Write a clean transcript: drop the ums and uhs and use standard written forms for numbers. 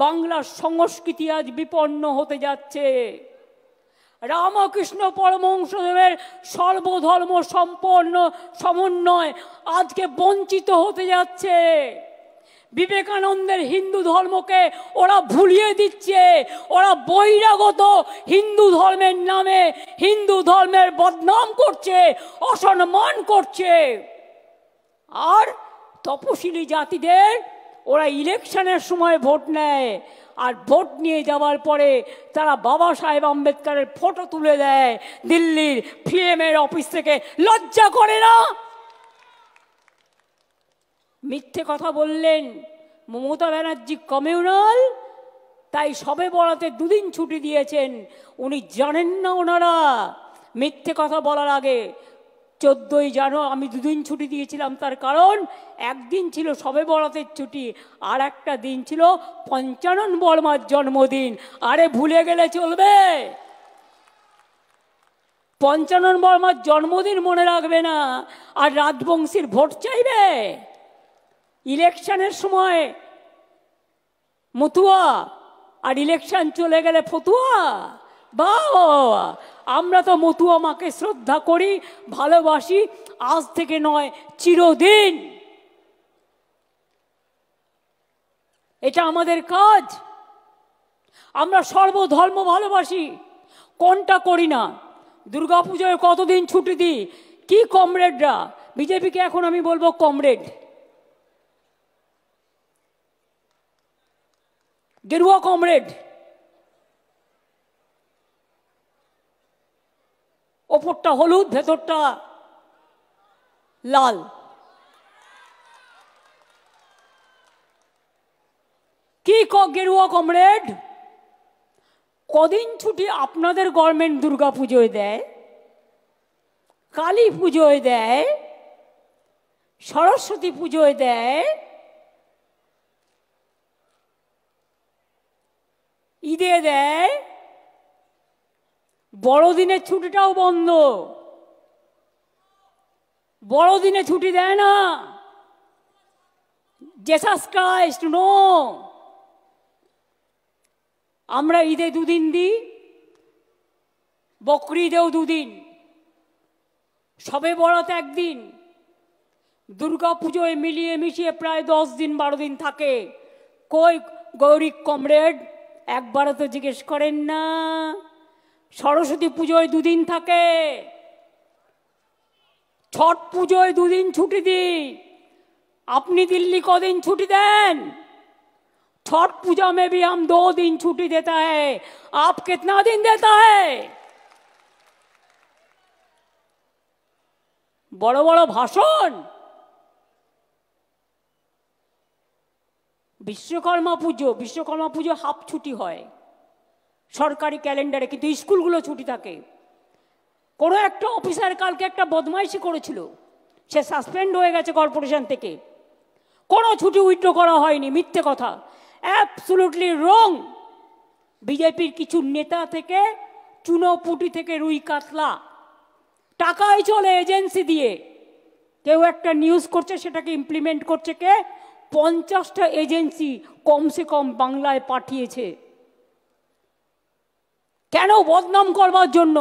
বাংলার সংস্কৃতি আজ বিপন্ন হতে যাচ্ছে। রামকৃষ্ণ পরমহংসদেবের সর্বধর্ম সম্পন্ন সমন্বয় আজকে বঞ্চিত হতে যাচ্ছে। বিবেকানন্দের হিন্দু ধর্মকে ওরা ভুলিয়ে দিচ্ছে। ওরা বহিরাগত হিন্দু ধর্মের নামে হিন্দু ধর্মের বদনাম করছে, অসম্মান করছে। আর তপশিলি জাতিদের ওরা ইলেকশনের সময় ভোট নেয়, আর ভোট নিয়ে যাওয়ার পরে তারা বাবা সাহেব আম্বেদকরের ফটো তুলে দেয় দিল্লির পিএমের অফিস থেকে। লজ্জা করে না? মিথ্যে কথা বললেন মমতা ব্যানার্জি কমিউনাল, তাই সবে বরাতে 2 দিন ছুটি দিয়েছেন। উনি জানেন না ওনারা মিথ্যে কথা বলার আগে 14ই জানুয়ারি আমি 2 দিন ছুটি দিয়েছিলাম, তার কারণ একদিন ছিল সবে বরাতের ছুটি, আর একটা দিন ছিল পঞ্চানন বর্মার জন্মদিন। আরে ভুলে গেলে চলবে? পঞ্চানন বর্মার জন্মদিন মনে রাখবে না, আর রাজবংশীর ভোট চাইবে? ইলেকশনের সময় মতুয়া, আর ইলেকশন চলে গেলে ফতুয়া। বাবা, আমরা তো মতুয়া মাকে শ্রদ্ধা করি, ভালোবাসি, আজ থেকে নয় চিরদিন। এটা আমাদের কাজ। আমরা সর্বধর্ম ভালোবাসি, কোনটা করি না? দুর্গাপুজোয় কতদিন ছুটি দিই? কি কমরেডরা, বিজেপিকে এখন আমি বলবো কমরেড, গেরুয়া কমরেড। ওপরটা হলুদ, ভেতরটা লাল। কি গেরুয়া কমরেড? কদিন ছুটি আপনাদের গভর্নমেন্ট দুর্গা পুজোয় দেয়, কালী পুজোয় দেয়, সরস্বতী পুজোয় দেয়, ঈদে দেয়, বড়দিনের ছুটিটাও বন্ধ। বড়দিনে ছুটি দেয় না। Jesus Christ no. আমরা ঈদে 2 দিন দিই, বকরিদেও 2 দিন, সবে বরাত 1 দিন, দুর্গা পুজোয় মিলিয়ে মিশিয়ে প্রায় 10 দিন 12 দিন থাকে। কই গৌরী কমরেড, একবারও তো জিজ্ঞেস করেন না? সরস্বতী পুজোয় 2 দিন থাকে, ছট পুজোয় 2 दिन ছুটি দিই। আপনি दिल्ली কদিন ছুটি দেন? छठ पूजा में भी हम 2 दिन छुट्टी देता है, आप कितना दिन देता है? बड़ो बड़ो भाषण। विश्वकर्मा पुजो हाफ छुट्टी है सरकारी कैलेंडारे, किन्तु स्कूलगुलो छुट्टी थाके। कोनो एकटा अफिसार कालके एकटा बदमाइशी करेछिलो, से सासपेंड हये गेछे कॉर्पोरेशन थेके, कोनो छुट्टी उइथड्र करा हयनि। मिथ्ये कथा, एब्सोल्युटली रंग। बीजेपीर किछु नेता थेके चुनोपुटी थेके रुई कातला टाकाय चले एजेंसि दिए। केउ एकटा निউজ करছে, সেটাকে ইমপ্লিমেন্ট করছে কে? 50টা এজেন্সি কমসে কম বাংলায় পাঠিয়েছে। কেন? বদনাম করবার জন্য।